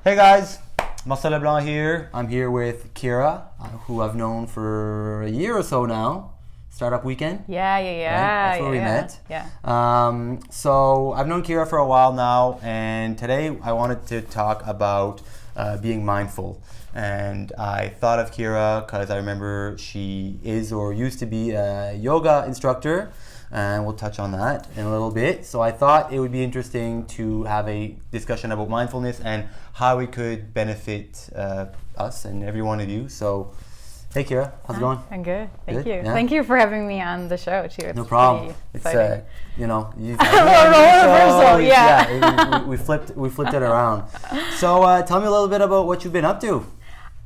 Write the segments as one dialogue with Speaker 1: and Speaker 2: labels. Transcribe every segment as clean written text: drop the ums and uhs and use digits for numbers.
Speaker 1: Hey guys, Marcel Leblanc here. I'm here with Cearagh, who I've known for a year or so now. Startup Weekend.
Speaker 2: Yeah.
Speaker 1: Right? That's where we met.
Speaker 2: Yeah.
Speaker 1: So I've known Cearagh for a while now, and today I wanted to talk about being mindful. And I thought of Cearagh because I remember she is or used to be a yoga instructor, and we'll touch on that in a little bit. So I thought it would be interesting to have a discussion about mindfulness and how it could benefit us and every one of you. So, hey Cearagh, how's it going?
Speaker 2: I'm good. Thank you.
Speaker 1: Yeah.
Speaker 2: Thank you for having me on the show too. It's
Speaker 1: no problem.
Speaker 2: It's
Speaker 1: you've
Speaker 2: yeah.
Speaker 1: we flipped it around. So tell me a little bit about what you've been up to.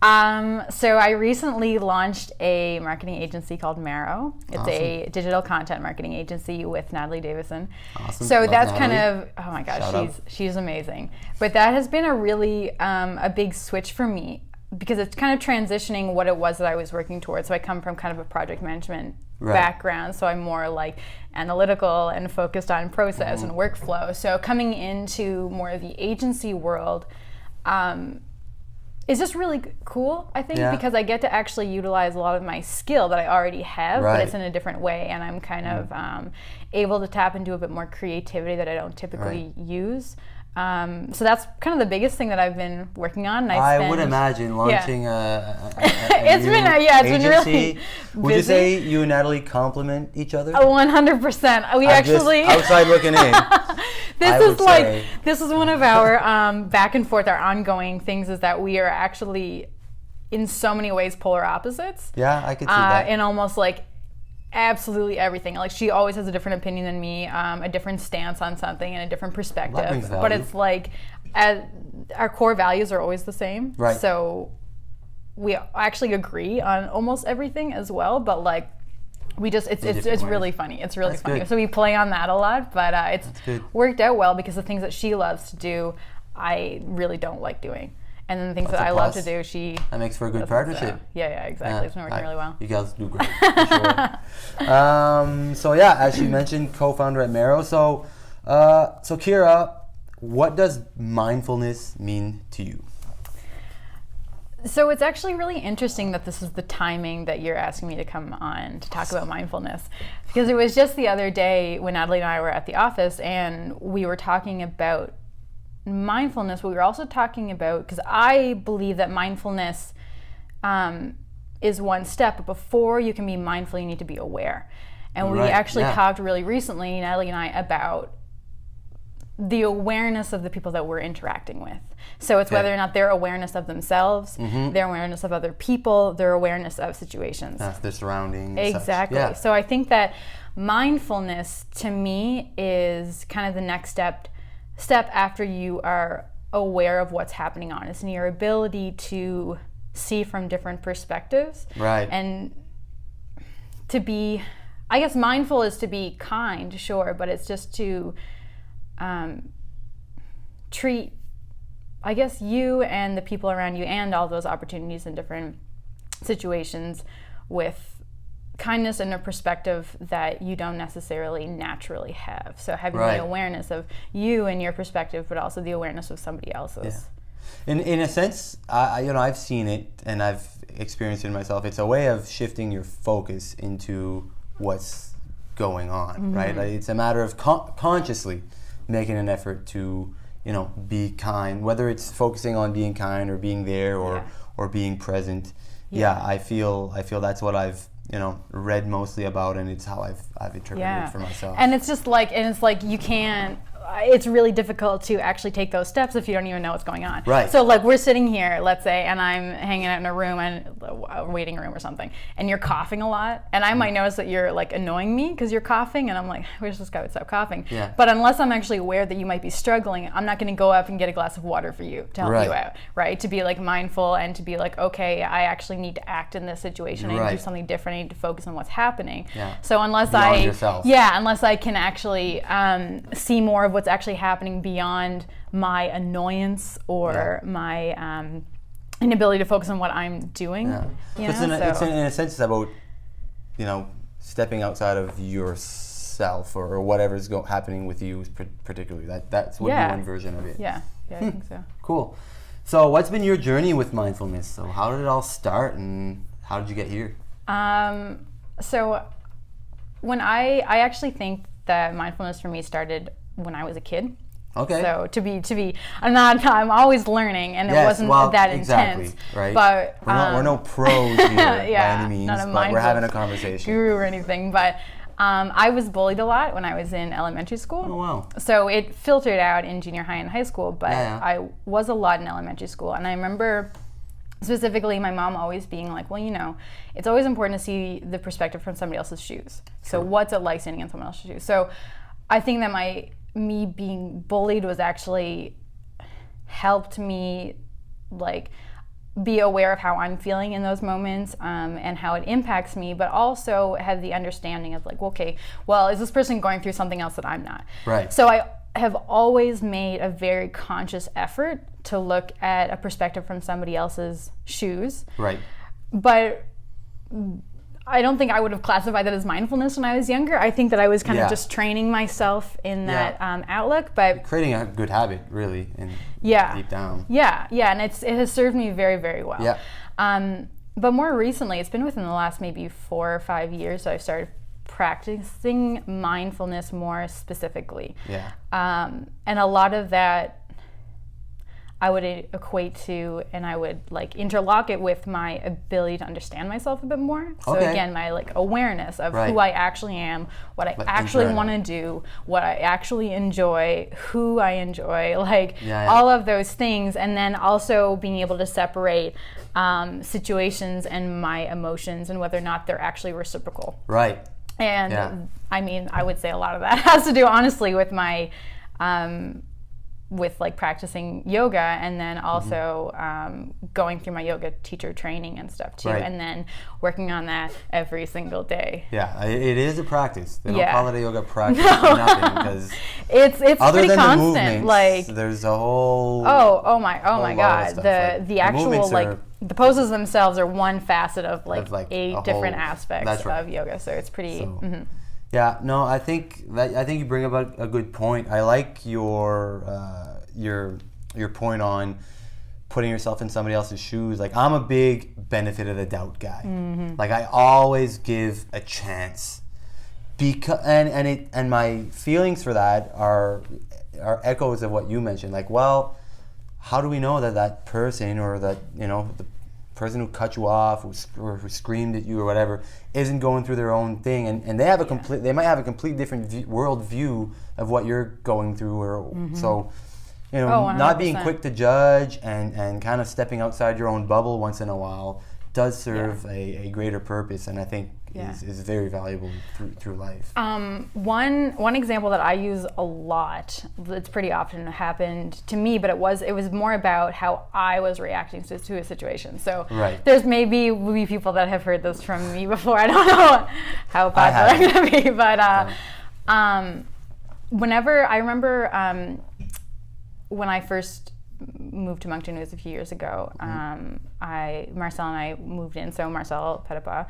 Speaker 2: So I recently launched a marketing agency called Marrow. It's
Speaker 1: Awesome.
Speaker 2: A digital content marketing agency with Natalie Davison.
Speaker 1: Awesome.
Speaker 2: So
Speaker 1: Love
Speaker 2: that's
Speaker 1: Natalie.
Speaker 2: kind of, oh my gosh,
Speaker 1: Shout out.
Speaker 2: she's amazing. But that has been a really a big switch for me because it's kind of transitioning what it was that I was working towards. So I come from kind of a project management background, so I'm more like analytical and focused on process and workflow. So coming into more of the agency world, it's just really cool, I think, because I get to actually utilize a lot of my skill that I already have, but it's in a different way, and I'm kind of able to tap into a bit more creativity that I don't typically use. So that's kind of the biggest thing that I've been working on. And
Speaker 1: I would imagine launching
Speaker 2: it's
Speaker 1: new
Speaker 2: been
Speaker 1: agency.
Speaker 2: really
Speaker 1: Would you say you and Natalie complement each other?
Speaker 2: 100%. We actually
Speaker 1: just outside looking in.
Speaker 2: This is one of our back and forth, our ongoing things is that we are actually in so many ways polar opposites.
Speaker 1: Yeah, I could see that.
Speaker 2: In almost like absolutely everything. Like she always has a different opinion than me, a different stance on something and a different perspective. But it's like our core values are always the same.
Speaker 1: Right.
Speaker 2: So we actually agree on almost everything as well, but like we just it's really funny. It's really funny.
Speaker 1: Good.
Speaker 2: So we play on that a lot, but it's worked out well because the things that she loves to do, I really don't like doing. And then the things that I love to do,
Speaker 1: that makes for a good partnership.
Speaker 2: So. Yeah, exactly. It's been working really well.
Speaker 1: You guys do great, for sure. So yeah, as you mentioned, co-founder at Marrow. So Cearagh, what does mindfulness mean to you?
Speaker 2: So it's actually really interesting that this is the timing that you're asking me to come on to talk about mindfulness, because it was just the other day when Natalie and I were at the office and we were talking about mindfulness, but we were also talking about, because I believe that mindfulness is one step, but before you can be mindful, you need to be aware. And we actually talked really recently, Natalie and I, about the awareness of the people that we're interacting with. So it's whether or not their awareness of themselves, their awareness of other people, their awareness of situations.
Speaker 1: Their surroundings.
Speaker 2: Exactly.
Speaker 1: Yeah.
Speaker 2: So I think that mindfulness to me is kind of the next step after you are aware of what's happening on us and your ability to see from different perspectives.
Speaker 1: Right.
Speaker 2: And to be, I guess mindful is to be kind, sure, but it's just to treat, I guess, you and the people around you and all those opportunities in different situations with kindness and a perspective that you don't necessarily naturally have. So having the awareness of you and your perspective, but also the awareness of somebody else's.
Speaker 1: Yeah. In a sense, I've seen it and I've experienced it myself. It's a way of shifting your focus into what's going on, right? Like it's a matter of consciously making an effort to, be kind, whether it's focusing on being kind or being there or being present. Yeah, I feel that's what I've read mostly about, and it's how I've interpreted it for myself.
Speaker 2: And it's just like, you can't, it's really difficult to actually take those steps if you don't even know what's going on.
Speaker 1: Right.
Speaker 2: So like we're sitting here, let's say, and I'm hanging out in a room, and a waiting room or something, and you're coughing a lot, and I might notice that you're like annoying me because you're coughing, and I'm like, I wish this guy would stop coughing.
Speaker 1: Yeah.
Speaker 2: But unless I'm actually aware that you might be struggling, I'm not going to go up and get a glass of water for you to help you out, right? To be like mindful and to be like, okay, I actually need to act in this situation. I need to do something different. I need to focus on what's happening.
Speaker 1: Yeah.
Speaker 2: So unless unless I can actually see more of what's actually happening beyond my annoyance or my inability to focus on what I'm doing.
Speaker 1: Yeah. It's in a sense it's about stepping outside of yourself or whatever's happening with you particularly. That's would be one version of it.
Speaker 2: Yeah, I think so.
Speaker 1: Cool. So what's been your journey with mindfulness? So how did it all start and how did you get here?
Speaker 2: So when I actually think that mindfulness for me started when I was a kid.
Speaker 1: Okay.
Speaker 2: So I'm always learning, and it wasn't that intense.
Speaker 1: Right.
Speaker 2: But
Speaker 1: we're no pros here by any means, but we're having a conversation.
Speaker 2: Guru or anything, but I was bullied a lot when I was in elementary school.
Speaker 1: Oh wow.
Speaker 2: So it filtered out in junior high and high school, but I was a lot in elementary school, and I remember specifically my mom always being like, well, it's always important to see the perspective from somebody else's shoes. So what's it like standing in someone else's shoes? So I think that me being bullied was actually helped me like be aware of how I'm feeling in those moments, and how it impacts me, but also had the understanding of like, okay, well, is this person going through something else that I'm not?
Speaker 1: Right.
Speaker 2: So I have always made a very conscious effort to look at a perspective from somebody else's shoes.
Speaker 1: Right.
Speaker 2: But I don't think I would have classified that as mindfulness when I was younger. I think that I was kind of just training myself in that outlook. But
Speaker 1: creating a good habit, really, deep down.
Speaker 2: Yeah, and it has served me very, very well.
Speaker 1: Yeah.
Speaker 2: But more recently, it's been within the last maybe 4 or 5 years, so I've started practicing mindfulness more specifically.
Speaker 1: Yeah.
Speaker 2: And a lot of that I would equate to, and I would like interlock it with my ability to understand myself a bit more. So again, my like awareness of who I actually am, what I actually want to do, what I actually enjoy, who I enjoy, all of those things, and then also being able to separate situations and my emotions and whether or not they're actually reciprocal.
Speaker 1: Right.
Speaker 2: And I mean, I would say a lot of that has to do honestly with my with like practicing yoga, and then also going through my yoga teacher training and stuff too, and then working on that every single day.
Speaker 1: Yeah, it is a practice. They don't call it a yoga practice
Speaker 2: No.
Speaker 1: for nothing, because
Speaker 2: it's
Speaker 1: other
Speaker 2: pretty
Speaker 1: than
Speaker 2: constant.
Speaker 1: the movements,
Speaker 2: like
Speaker 1: there's a whole
Speaker 2: oh my god, the actual
Speaker 1: like
Speaker 2: the poses themselves are one facet of like 8 different aspects of yoga. So it's pretty.
Speaker 1: Yeah, no, I think you bring up a good point. I like your point on putting yourself in somebody else's shoes. Like, I'm a big benefit of the doubt guy. Mm-hmm. Like, I always give a chance, because and my feelings for that are echoes of what you mentioned. Like, well, how do we know that person, or that the person who cut you off or who screamed at you or whatever isn't going through their own thing, and they have they might have a complete different world view of what you're going through, or so not being quick to judge and kind of stepping outside your own bubble once in a while does serve a greater purpose, and I think is very valuable through life.
Speaker 2: One example that I use a lot, it's pretty often happened to me, but it was more about how I was reacting to a situation. So there's maybe people that have heard this from me before. I don't know how popular I'm going to be, but whenever I remember when I first moved to Moncton, it was a few years ago. Marcel and I moved in, so Marcel Petitpas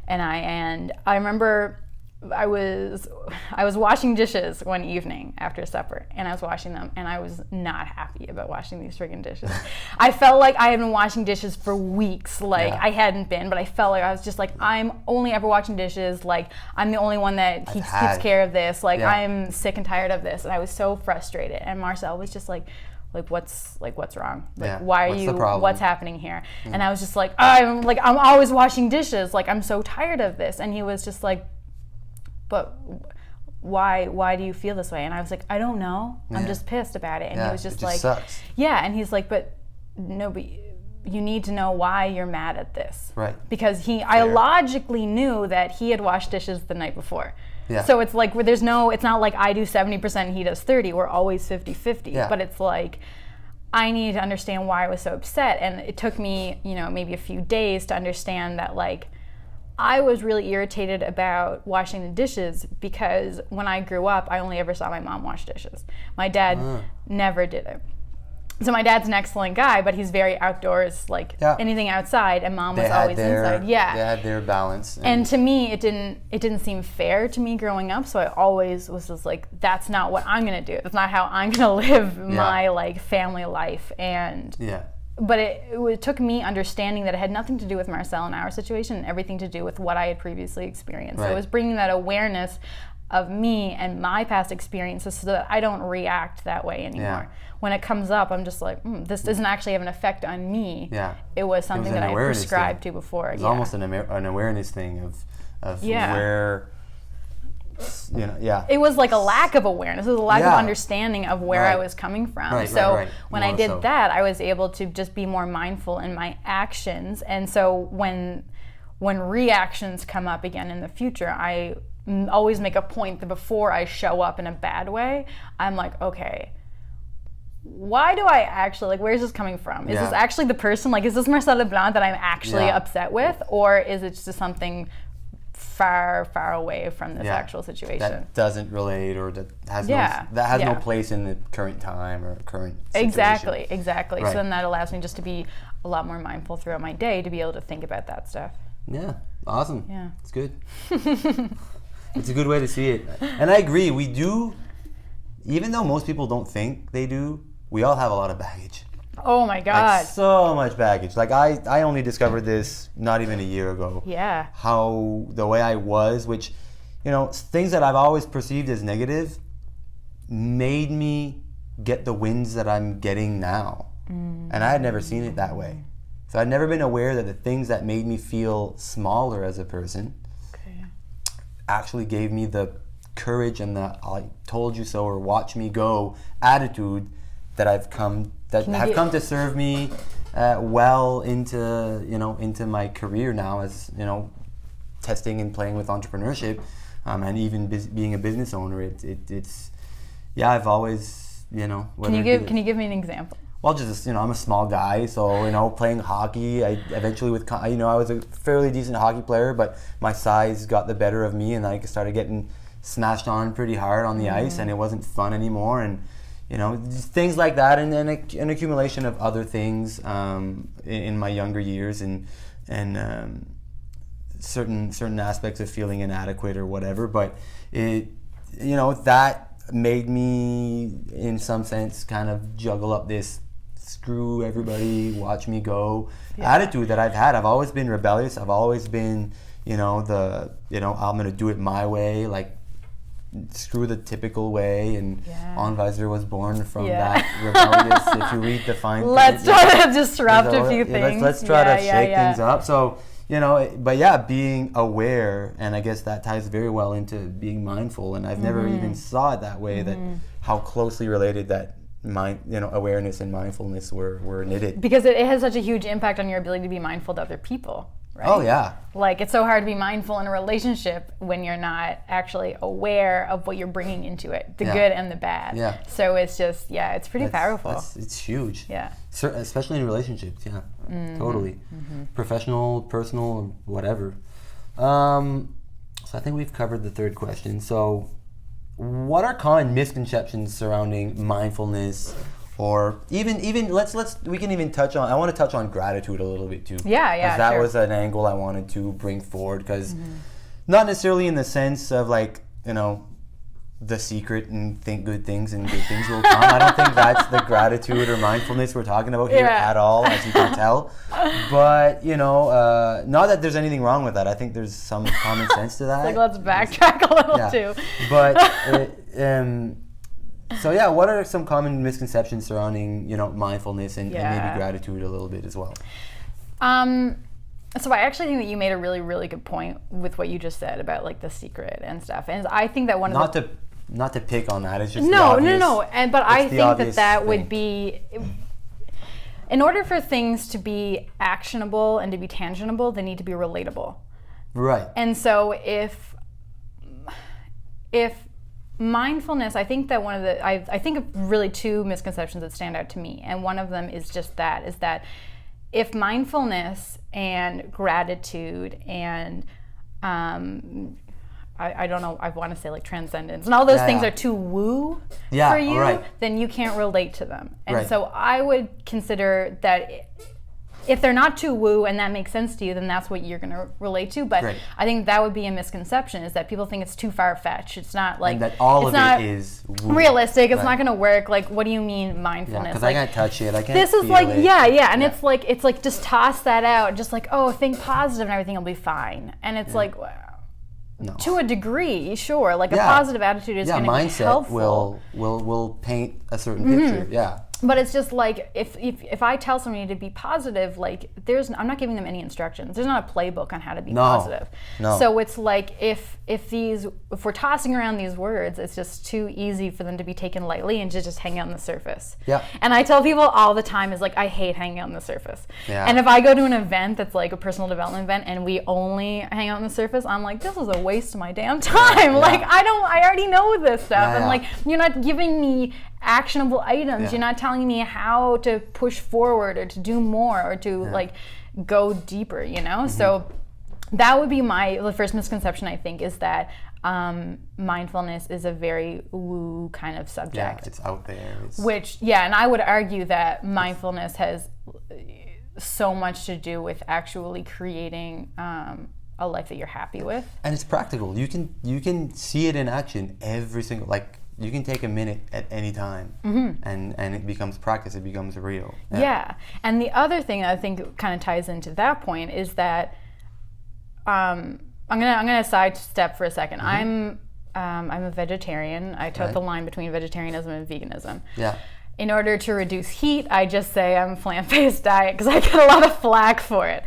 Speaker 2: and I remember I was washing dishes one evening after supper, and I was washing them, and I was not happy about washing these friggin' dishes. I felt like I had been washing dishes for weeks, I hadn't been, but I felt like I was just like, I'm only ever washing dishes, like I'm the only one that keeps care of this, I'm sick and tired of this, and I was so frustrated. And Marcel was just like what's wrong? Why are you? What's happening here? And I was just like, I'm always washing dishes. I'm so tired of this. And he was just like, but why do you feel this way? And I was like, I don't know. I'm just pissed about it. And he was just like,
Speaker 1: sucks.
Speaker 2: And he's like, but you need to know why you're mad at this.
Speaker 1: Right.
Speaker 2: Because I logically knew that he had washed dishes the night before. Yeah. So it's like it's not like I do 70% and he does 30. We're always 50-50. Yeah. But it's like, I needed to understand why I was so upset. And it took me, maybe a few days to understand that I was really irritated about washing the dishes, because when I grew up, I only ever saw my mom wash dishes. My dad never did it. So my dad's an excellent guy, but he's very outdoors, anything outside, and mom was always inside. Yeah,
Speaker 1: they had their balance.
Speaker 2: And to me, it didn't seem fair to me growing up. So I always was just like, that's not what I'm gonna do. That's not how I'm gonna live my family life. And but it took me understanding that it had nothing to do with Marcel and our situation and everything to do with what I had previously experienced.
Speaker 1: Right.
Speaker 2: So it was bringing that awareness of me and my past experiences so that I don't react that way anymore.
Speaker 1: Yeah.
Speaker 2: When it comes up, I'm just like, this doesn't actually have an effect on me.
Speaker 1: Yeah.
Speaker 2: It was something that I prescribed
Speaker 1: thing.
Speaker 2: To before.
Speaker 1: It's almost an awareness thing of where,
Speaker 2: It was like a lack of awareness. It was a lack of
Speaker 1: Yeah.
Speaker 2: understanding of where I was coming from.
Speaker 1: Right,
Speaker 2: so
Speaker 1: right.
Speaker 2: when
Speaker 1: More
Speaker 2: I did
Speaker 1: so.
Speaker 2: that, I was able to just be more mindful in my actions. And so when reactions come up again in the future, I always make a point that before I show up in a bad way, I'm like, okay, why do I actually, like, where's this coming from? Is this actually the person, like, is this Marcel Leblanc that I'm actually upset with? Or is it just something far, far away from this actual situation?
Speaker 1: That doesn't relate, or that has no place in the current time or current situation.
Speaker 2: Exactly.
Speaker 1: Right.
Speaker 2: So then that allows me just to be a lot more mindful throughout my day to be able to think about that stuff.
Speaker 1: Yeah, awesome.
Speaker 2: Yeah.
Speaker 1: It's good. It's a good way to see it. And I agree, we do, even though most people don't think they do, we all have a lot of baggage.
Speaker 2: Oh my God.
Speaker 1: Like, so much baggage. Like I only discovered this not even a year ago.
Speaker 2: Yeah.
Speaker 1: How the way I was, which, things that I've always perceived as negative made me get the wins that I'm getting now. And I had never seen it that way. So I'd never been aware that the things that made me feel smaller as a person actually gave me the courage and the I told you so or watch me go attitude that have come to serve me well into my career now as testing and playing with entrepreneurship and even being a business owner. It's I've always
Speaker 2: Can you give me an example?
Speaker 1: Well, just I'm a small guy, so playing hockey. I eventually I was a fairly decent hockey player, but my size got the better of me, and I started getting smashed on pretty hard on the ice, and it wasn't fun anymore. And just things like that, and then an accumulation of other things in my younger years, and certain aspects of feeling inadequate or whatever. But it that made me, in some sense, kind of juggle up this screw everybody, watch me go attitude that I've had. I've always been rebellious. I've always been, I'm gonna do it my way, like screw the typical way. And Anweiser was born from that rebellious. If you read the fine print,
Speaker 2: let's try to disrupt a few things.
Speaker 1: Let's try to shake things up. So but being aware, and I guess that ties very well into being mindful. And I've never even saw it that way. That how closely related that awareness and mindfulness were knitted.
Speaker 2: Because it has such a huge impact on your ability to be mindful to other people, right?
Speaker 1: Oh yeah.
Speaker 2: Like, it's so hard to be mindful in a relationship when you're not actually aware of what you're bringing into it, the good and the bad.
Speaker 1: Yeah.
Speaker 2: So it's just, it's pretty powerful.
Speaker 1: It's huge.
Speaker 2: Yeah.
Speaker 1: Especially in relationships. Yeah. Totally. Professional, personal, whatever. So I think we've covered the third question. So, what are common misconceptions surrounding mindfulness, or even we can even touch on, I want to touch on gratitude a little bit too.
Speaker 2: Yeah,
Speaker 1: that was an angle I wanted to bring forward, because not necessarily in the sense of like, The Secret and think good things and good things will come. I don't think that's the gratitude or mindfulness we're talking about here at all, as you can tell. But, not that there's anything wrong with that. I think there's some common sense to that.
Speaker 2: Like, let's backtrack a little too.
Speaker 1: But, what are some common misconceptions surrounding, mindfulness and maybe gratitude a little bit as well?
Speaker 2: So I actually think that you made a really, really good point with what you just said about like The Secret and stuff. And I think that
Speaker 1: not to pick on that, it's just
Speaker 2: no. But I think that would be, in order for things to be actionable and to be tangible, they need to be relatable.
Speaker 1: Right.
Speaker 2: And so if mindfulness, I think that I think of really two misconceptions that stand out to me, and one of them is just that, is that if mindfulness and gratitude and I don't know, I want to say like transcendence and all those things are too woo for you, then you can't relate to them. And so I would consider that if they're not too woo and that makes sense to you, then that's what you're going to relate to. But
Speaker 1: Great.
Speaker 2: I think that would be a misconception, is that people think it's too far-fetched. It's not like...
Speaker 1: And that all of it is woo.
Speaker 2: Realistic. It's not going to work. Like, what do you mean mindfulness?
Speaker 1: Because
Speaker 2: like,
Speaker 1: I can't touch it. I can't
Speaker 2: this is
Speaker 1: feel
Speaker 2: like,
Speaker 1: it.
Speaker 2: and it's like just toss that out. Just like, oh, think positive and everything will be fine. And it's like...
Speaker 1: No.
Speaker 2: To a degree, sure. Like a positive attitude is going to be helpful.
Speaker 1: Mindset will paint a certain picture. Yeah.
Speaker 2: But it's just like if I tell somebody to be positive, like I'm not giving them any instructions. There's not a playbook on how to be positive.
Speaker 1: No.
Speaker 2: So it's like if we're tossing around these words, it's just too easy for them to be taken lightly and to just hang out on the surface.
Speaker 1: Yeah.
Speaker 2: And I tell people all the time is like I hate hanging out on the surface.
Speaker 1: Yeah.
Speaker 2: And if I go to an event that's like a personal development event and we only hang out on the surface, I'm like, this is a waste of my damn time.
Speaker 1: Yeah.
Speaker 2: Like I already know this stuff.
Speaker 1: Yeah.
Speaker 2: And like you're not giving me actionable items.
Speaker 1: Yeah.
Speaker 2: You're not telling me how to push forward or to do more or to like go deeper, you know? Mm-hmm. So that would be the first misconception, I think, is that mindfulness is a very woo kind of subject.
Speaker 1: Yeah, it's out there.
Speaker 2: And I would argue that mindfulness has so much to do with actually creating a life that you're happy with.
Speaker 1: And it's practical. You can see it in action every single, like, you can take a minute at any time, and it becomes practice. It becomes real.
Speaker 2: Yeah. And the other thing I think kind of ties into that point is that I'm gonna sidestep for a second. I'm a vegetarian. I toe the line between vegetarianism and veganism.
Speaker 1: Yeah.
Speaker 2: In order to reduce heat, I just say I'm a plant-based diet because I get a lot of flack for it.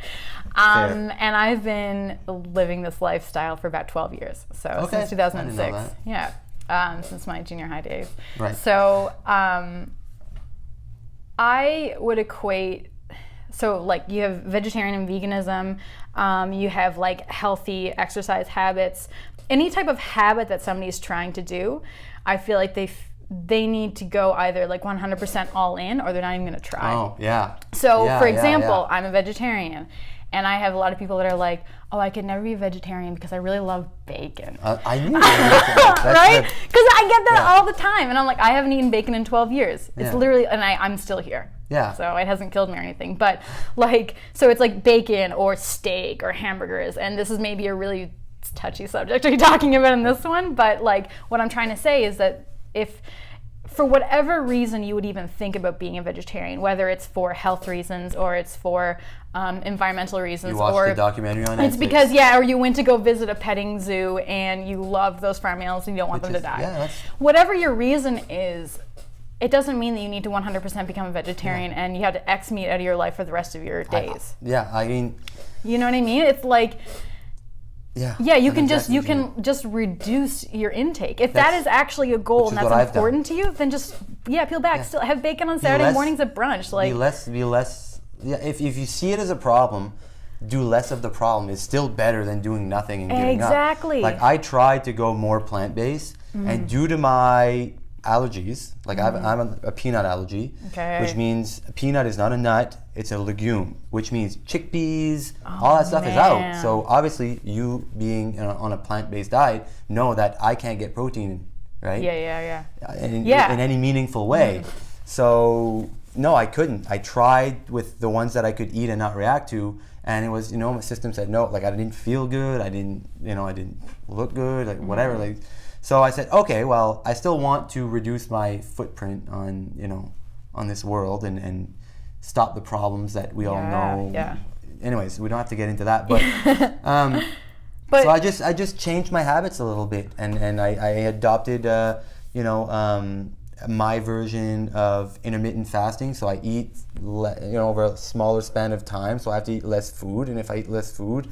Speaker 2: And I've been living this lifestyle for about 12 years. So since 2006.
Speaker 1: I didn't know that.
Speaker 2: Yeah. Since my junior high days.
Speaker 1: Right.
Speaker 2: So I would equate, so like you have vegetarian and veganism, you have like healthy exercise habits. Any type of habit that somebody's trying to do, I feel like they need to go either like 100% all in or they're not even going to try.
Speaker 1: Oh, yeah.
Speaker 2: So for example, I'm a vegetarian. And I have a lot of people that are like, oh, I could never be a vegetarian because I really love bacon.
Speaker 1: I knew that.
Speaker 2: Right? Because I get that all the time. And I'm like, I haven't eaten bacon in 12 years. It's literally, and I'm still here.
Speaker 1: Yeah.
Speaker 2: So it hasn't killed me or anything. But like, so it's like bacon or steak or hamburgers. And this is maybe a really touchy subject are you talking about in this one. But like, what I'm trying to say is that if, for whatever reason you would even think about being a vegetarian, whether it's for health reasons or it's for environmental reasons,
Speaker 1: you watched the documentary on Netflix.
Speaker 2: It's because or you went to go visit a petting zoo and you love those farm animals and you don't want them to die.
Speaker 1: Yeah,
Speaker 2: whatever your reason is, it doesn't mean that you need to 100% become a vegetarian and you have to X meat out of your life for the rest of your days.
Speaker 1: I mean,
Speaker 2: you know what I mean? It's like. Yeah, you can just reduce your intake. If that is actually a goal and that's important to you, then just peel back. Still have bacon on Saturday mornings at brunch. Like
Speaker 1: be less. Yeah, if you see it as a problem, do less of the problem. It's still better than doing nothing and giving up.
Speaker 2: Exactly.
Speaker 1: Like I tried to go more plant-based, and due to my allergies, like I'm a peanut allergy, which means a peanut is not a nut, it's a legume, which means chickpeas, all that stuff is out. So obviously you being on a plant-based diet know that I can't get protein, right?
Speaker 2: Yeah.
Speaker 1: In any meaningful way. So no, I couldn't. I tried with the ones that I could eat and not react to, and it was, my system said no, like I didn't feel good, I didn't look good, like whatever, like. So I said, okay, well, I still want to reduce my footprint on, on this world and stop the problems that we all know. Yeah. Anyways, we don't have to get into that, but so I just changed my habits a little bit, and I adopted, my version of intermittent fasting. So I eat, over a smaller span of time. So I have to eat less food, and if I eat less food,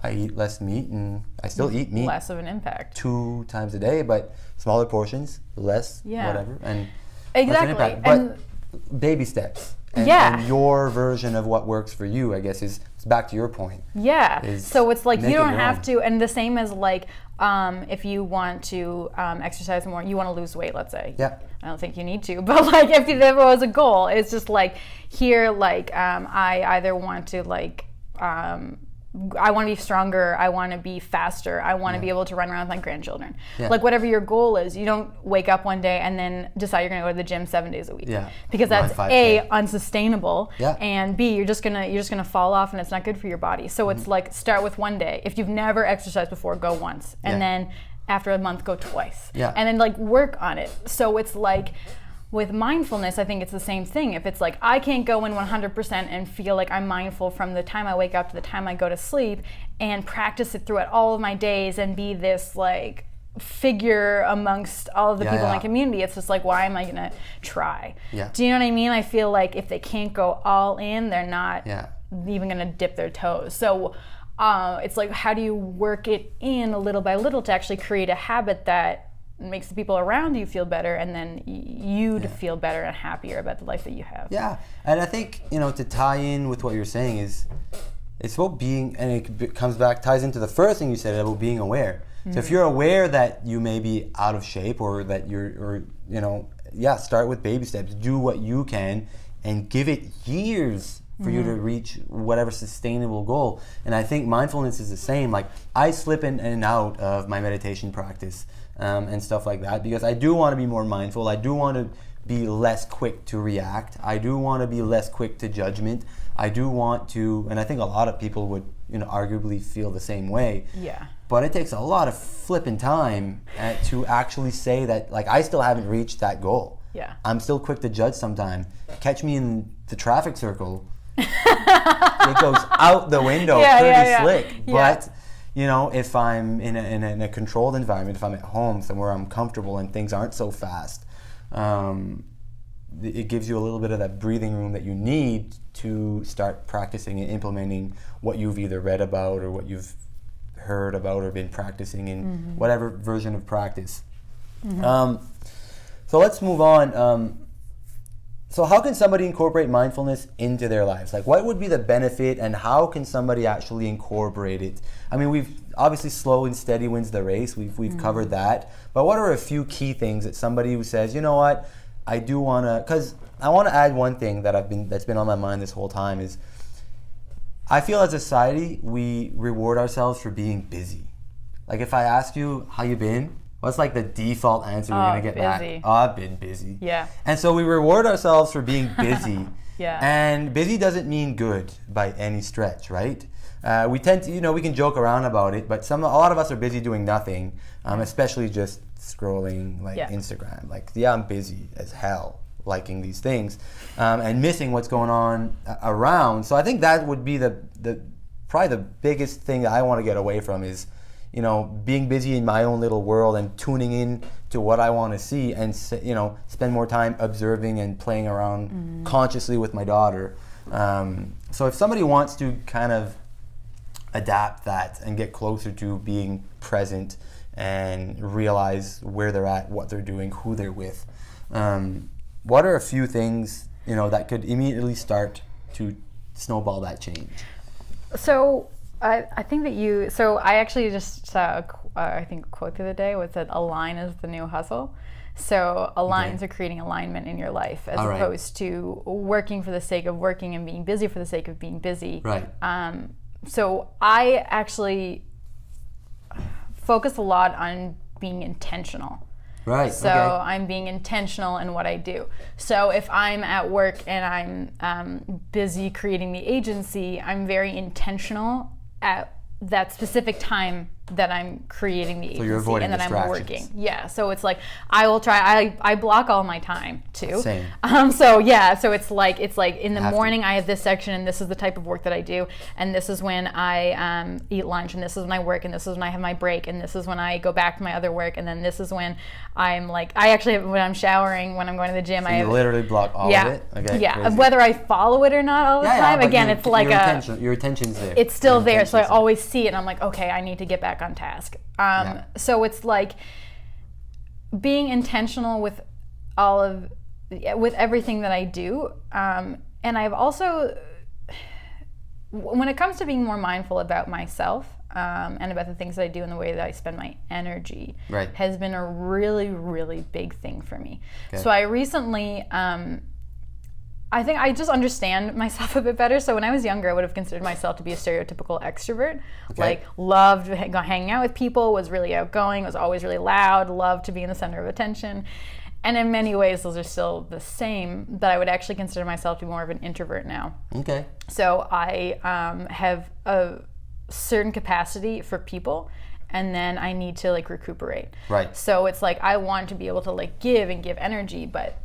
Speaker 1: I eat less meat, and I still eat meat.
Speaker 2: Less of an impact. 2
Speaker 1: times a day, but smaller portions, less, whatever. And
Speaker 2: exactly.
Speaker 1: Less of an impact. But baby steps. And your version of what works for you, I guess, is back to your point.
Speaker 2: Yeah. So it's like you don't have to, and the same as like if you want to exercise more, you want to lose weight, let's say.
Speaker 1: Yeah.
Speaker 2: I don't think you need to, but like if there was a goal, it's just like here, like I either want to like I want to be stronger, I want to be faster, I want to be able to run around with my grandchildren.
Speaker 1: Yeah.
Speaker 2: Like whatever your goal is, you don't wake up one day and then decide you're going to go to the gym 7 days a week.
Speaker 1: Yeah.
Speaker 2: Because that's A, unsustainable,
Speaker 1: yeah.
Speaker 2: and B, you're just gonna fall off and it's not good for your body. So it's like start with one day. If you've never exercised before, go once, and then after a month, go twice, and then like work on it. So it's like, with mindfulness, I think it's the same thing. If it's like, I can't go in 100% and feel like I'm mindful from the time I wake up to the time I go to sleep and practice it throughout all of my days and be this like figure amongst all of the people in my community, it's just like, why am I gonna try? Do you know what I mean? I feel like if they can't go all in, they're not even gonna dip their toes. So it's like, how do you work it in little by little to actually create a habit that makes the people around you feel better, and then you to feel better and happier about the life that you have.
Speaker 1: Yeah, and I think, to tie in with what you're saying is, it's about being, and it ties into the first thing you said about being aware. So if you're aware that you may be out of shape, or that start with baby steps, do what you can, and give it years for you to reach whatever sustainable goal. And I think mindfulness is the same. Like, I slip in and out of my meditation practice and stuff like that, because I do want to be more mindful. I do want to be less quick to react. I do want to be less quick to judgment. I do want to, and I think a lot of people would, arguably feel the same way.
Speaker 2: Yeah.
Speaker 1: But it takes a lot of flipping time to actually say that, like, I still haven't reached that goal.
Speaker 2: Yeah. I'm
Speaker 1: still quick to judge sometimes. Catch me in the traffic circle. It goes out the window pretty slick. But if I'm in a controlled environment, if I'm at home somewhere I'm comfortable and things aren't so fast, it gives you a little bit of that breathing room that you need to start practicing and implementing what you've either read about or what you've heard about or been practicing in whatever version of practice. So let's move on. So how can somebody incorporate mindfulness into their lives? Like, what would be the benefit, and how can somebody actually incorporate it? I mean, we've obviously slow and steady wins the race. We've covered that. But what are a few key things that somebody who says, you know what, I do want to, because I want to add one thing that's been on my mind this whole time is, I feel as a society, we reward ourselves for being busy. Like, if I ask you how you been, what's like the default answer you're going to get
Speaker 2: busy.
Speaker 1: back? Oh, I've been busy.
Speaker 2: Yeah.
Speaker 1: And so we reward ourselves for being busy.
Speaker 2: Yeah.
Speaker 1: And busy doesn't mean good by any stretch, right? We tend to, we can joke around about it, but a lot of us are busy doing nothing, especially just scrolling Instagram. Like, I'm busy as hell liking these things and missing what's going on around. So I think that would be probably the biggest thing that I want to get away from is, being busy in my own little world and tuning in to what I want to see, and spend more time observing and playing around consciously with my daughter. So if somebody wants to kind of adapt that and get closer to being present and realize where they're at, what they're doing, who they're with, what are a few things that could immediately start to snowball that change?
Speaker 2: So I think that so I actually just saw a quote the other day was that align is the new hustle. So aligns are creating alignment in your life as opposed to working for the sake of working and being busy for the sake of being busy.
Speaker 1: Right.
Speaker 2: So I actually focus a lot on being intentional.
Speaker 1: Right.
Speaker 2: So I'm being intentional in what I do. So if I'm at work and I'm busy creating the agency, I'm very intentional at that specific time that I'm creating the agency,
Speaker 1: so you're avoiding
Speaker 2: and that I'm
Speaker 1: distractions.
Speaker 2: working. Yeah. So it's like I will try. I block all my time too.
Speaker 1: Same.
Speaker 2: So it's like in the morning I have this section, and this is the type of work that I do, and this is when I eat lunch, and this is when I work, and this is when I have my break, and this is when I go back to my other work, and then this is when I'm like when I'm showering, when I'm going to the gym.
Speaker 1: So you literally block all of it. Okay.
Speaker 2: Yeah.
Speaker 1: Crazy.
Speaker 2: Whether I follow it or not all the time. Again, it's like
Speaker 1: your attention's there.
Speaker 2: It's still there, so I always see it, and I'm like, okay, I need to get back on task. So it's like being intentional with with everything that I do. And I've also, when it comes to being more mindful about myself and about the things that I do and the way that I spend my energy, has been a really, really big thing for me. Okay. So I recently I think I just understand myself a bit better. So when I was younger, I would have considered myself to be a stereotypical extrovert.
Speaker 1: Okay.
Speaker 2: Like, loved hanging out with people, was really outgoing, was always really loud, loved to be in the center of attention. And in many ways, those are still the same, but I would actually consider myself to be more of an introvert now.
Speaker 1: Okay.
Speaker 2: So I have a certain capacity for people, and then I need to like recuperate.
Speaker 1: Right.
Speaker 2: So it's like I want to be able to like give energy, but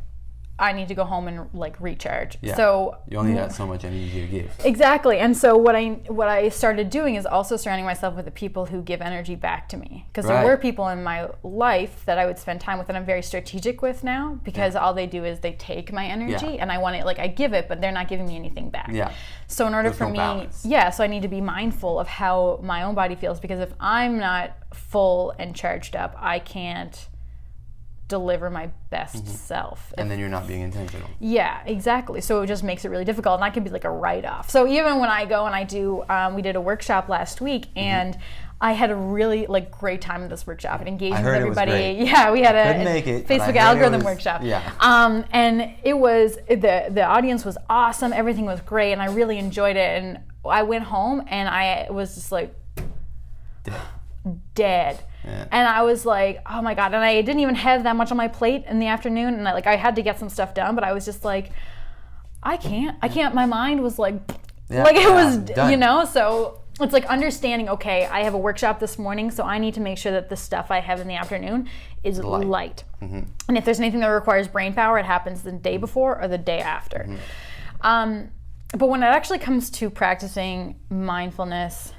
Speaker 2: I need to go home and like recharge.
Speaker 1: Yeah.
Speaker 2: So
Speaker 1: you only got so much energy to give.
Speaker 2: Exactly. And so what I started doing is also surrounding myself with the people who give energy back to me. Because there were people in my life that I would spend time with that I'm very strategic with now, because all they do is they take my energy and I want it, like I give it, but they're not giving me anything back.
Speaker 1: Yeah.
Speaker 2: So in order
Speaker 1: There's
Speaker 2: for
Speaker 1: no
Speaker 2: me,
Speaker 1: balance.
Speaker 2: so I need to be mindful of how my own body feels, because if I'm not full and charged up, I can't deliver my best self.
Speaker 1: And then you're not being intentional.
Speaker 2: Yeah, exactly. So it just makes it really difficult, and that can be like a write-off. So even when I go and I do, we did a workshop last week, and I had a really like great time in this workshop and engaged with everybody. Yeah, we had a Facebook algorithm workshop.
Speaker 1: Yeah.
Speaker 2: And it was the audience was awesome. Everything was great, and I really enjoyed it. And I went home and I was just like dead.
Speaker 1: Yeah.
Speaker 2: And I was like, oh my God. And I didn't even have that much on my plate in the afternoon. And I had to get some stuff done, but I was just like, I can't. My mind was like, it was done. So it's like understanding, okay, I have a workshop this morning, so I need to make sure that the stuff I have in the afternoon is light. Mm-hmm. And if there's anything that requires brain power, it happens the day before or the day after. Mm-hmm. But when it actually comes to mindfulness,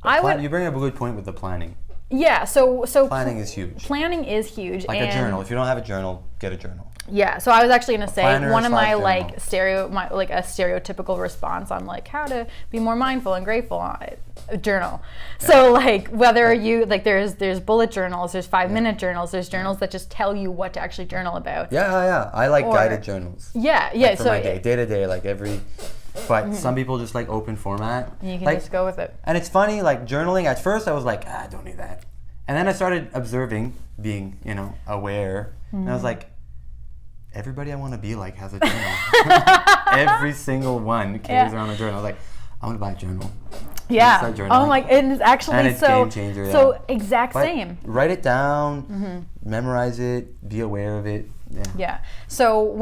Speaker 1: you bring up a good point with the planning.
Speaker 2: Yeah, so
Speaker 1: planning is huge.
Speaker 2: Planning is huge.
Speaker 1: Like a journal. If you don't have a journal, get a journal.
Speaker 2: Yeah, so I was actually going to say one of my a stereotypical response on like how to be more mindful and grateful, a journal. Yeah. So like whether you like there's bullet journals, there's 5-minute journals, there's journals that just tell you what to actually journal about.
Speaker 1: Yeah. I like guided journals.
Speaker 2: Yeah.
Speaker 1: Like for my day to day, like every. But some people just like open format.
Speaker 2: You can just go with it.
Speaker 1: And it's funny, like journaling, at first I was like, I don't need that. And then I started observing, being, aware. And I was like, everybody I want to be like has a journal. Every single one carries around a journal. I was like, I'm going to buy a journal.
Speaker 2: Yeah. Oh my, it is actually
Speaker 1: and it's game changer,
Speaker 2: same.
Speaker 1: Write it down, memorize it, be aware of it.
Speaker 2: Yeah. So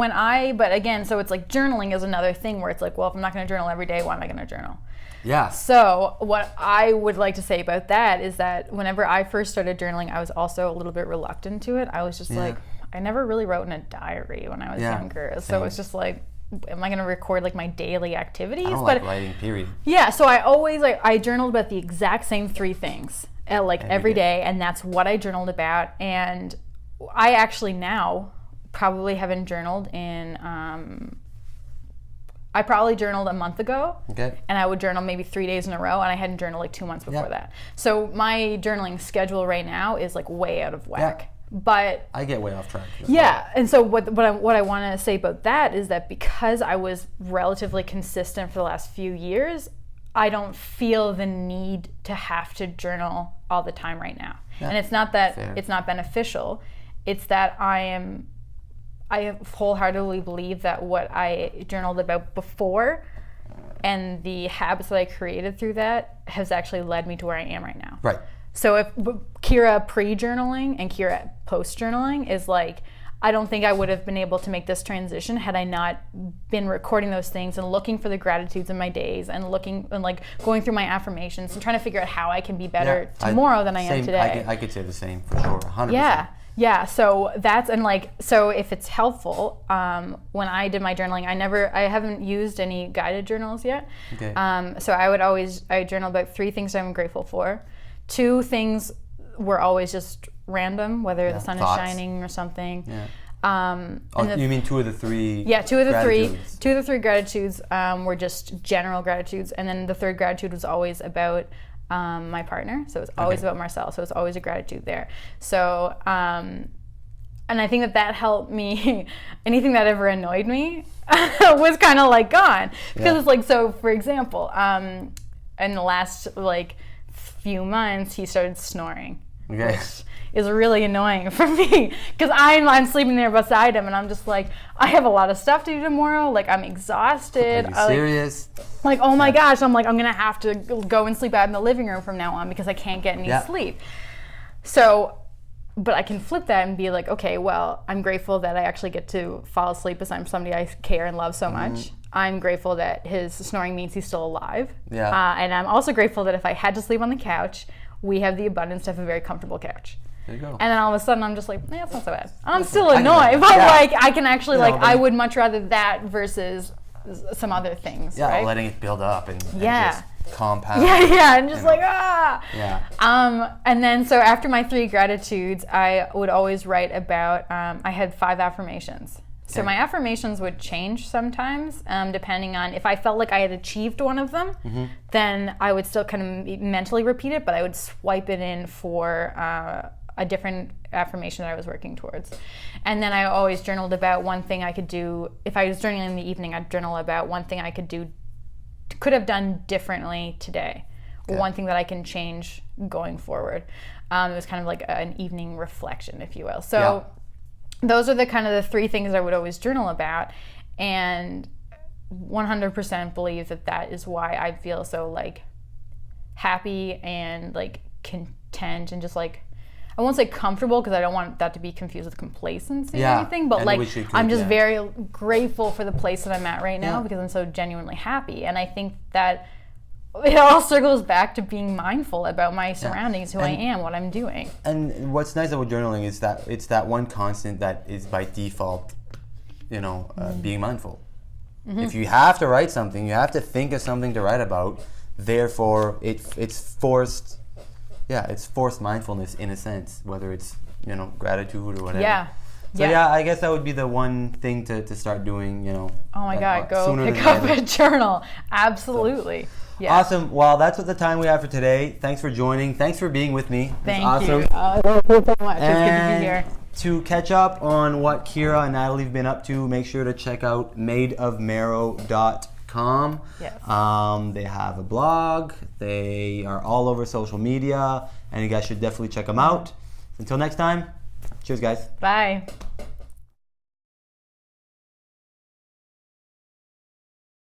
Speaker 2: but again, so it's like journaling is another thing where it's like, well, if I'm not going to journal every day, why am I going to journal?
Speaker 1: Yeah.
Speaker 2: So what I would like to say about that is that whenever I first started journaling, I was also a little bit reluctant to it. I was just like, I never really wrote in a diary when I was younger. So it's just like, am I going to record like my daily activities?
Speaker 1: I don't like writing, period.
Speaker 2: Yeah. So I always I journaled about the exact same 3 things every day. And that's what I journaled about. And I actually now probably haven't journaled in I probably journaled a month ago, and I would journal maybe 3 days in a row, and I hadn't journaled like 2 months before that. So my journaling schedule right now is like way out of whack. But
Speaker 1: I get way off track.
Speaker 2: And so what I want to say about that is that because I was relatively consistent for the last few years, I don't feel the need to have to journal all the time right now. And it's not that it's not beneficial. It's that I wholeheartedly believe that what I journaled about before and the habits that I created through that has actually led me to where I am right now.
Speaker 1: Right.
Speaker 2: So if Cearagh pre-journaling and Cearagh post-journaling is like, I don't think I would have been able to make this transition had I not been recording those things and looking for the gratitudes in my days and looking and like going through my affirmations and trying to figure out how I can be better tomorrow than I am today.
Speaker 1: I could say the same for sure, 100%.
Speaker 2: Yeah, so that's, and like, so if it's helpful, when I did my journaling, I haven't used any guided journals yet.
Speaker 1: Okay.
Speaker 2: So I journal about 3 things I'm grateful for. 2 things were always just random, whether the sun is shining or something.
Speaker 1: Yeah. You mean 2 of the 3?
Speaker 2: Yeah, 2 of the 3. 2 of the 3 gratitudes were just general gratitudes, and then the 3rd gratitude was always about my partner. So it was always about Marcel. So it was always a gratitude there. So, and I think that helped me. Anything that ever annoyed me was kind of like gone, because it's like, so for example, in the last like few months, he started snoring.
Speaker 1: Okay.
Speaker 2: Which is really annoying for me because I'm sleeping there beside him and I'm just like, I have a lot of stuff to do tomorrow. Like, I'm exhausted.
Speaker 1: Are you serious?
Speaker 2: Like, oh my gosh, I'm like, I'm going to have to go and sleep out in the living room from now on because I can't get any sleep. So, but I can flip that and be like, okay, well, I'm grateful that I actually get to fall asleep as I'm somebody I care and love so much. I'm grateful that his snoring means he's still alive.
Speaker 1: Yeah.
Speaker 2: And I'm also grateful that if I had to sleep on the couch, we have the abundance to have a very comfortable couch.
Speaker 1: There you go.
Speaker 2: And then all of a sudden I'm just like, it's not so bad. I'm still annoyed, but like I can actually I would much rather that versus some other things.
Speaker 1: Yeah,
Speaker 2: right?
Speaker 1: letting it build up and just compound.
Speaker 2: And just and then so after my 3 gratitudes, I would always write about, I had 5 affirmations. So my affirmations would change sometimes, depending on if I felt like I had achieved one of them, then I would still kind of mentally repeat it, but I would swipe it in for a different affirmation that I was working towards. And then I always journaled about one thing I could do. If I was journaling in the evening, I'd journal about one thing I could have done differently today, or one thing that I can change going forward. It was kind of like an evening reflection, if you will. So those are the kind of the 3 things I would always journal about, and 100% believe that is why I feel so like happy and like content and just like, I won't say comfortable because I don't want that to be confused with complacency or anything, but like I'm just very grateful for the place that I'm at right now because I'm so genuinely happy. And I think that it all circles back to being mindful about my surroundings, who I am, what I'm doing.
Speaker 1: And what's nice about journaling is that it's that one constant that is by default, being mindful. If you have to write something, you have to think of something to write about. Therefore, it's forced. Yeah, it's forced mindfulness in a sense, whether it's gratitude or whatever. So I guess that would be the one thing to start doing. Oh
Speaker 2: my God, go pick up a journal. Absolutely.
Speaker 1: Yeah. Awesome. Well, that's what the time we have for today. Thanks for joining. Thanks for being with me.
Speaker 2: Thank you.
Speaker 1: Awesome.
Speaker 2: Thank you so much. It's good to be here.
Speaker 1: To catch up on what Cearagh and Natalie have been up to, make sure to check out madeofmarrow.com.
Speaker 2: Yes.
Speaker 1: They have a blog. They are all over social media, and you guys should definitely check them out. Until next time, cheers, guys.
Speaker 2: Bye.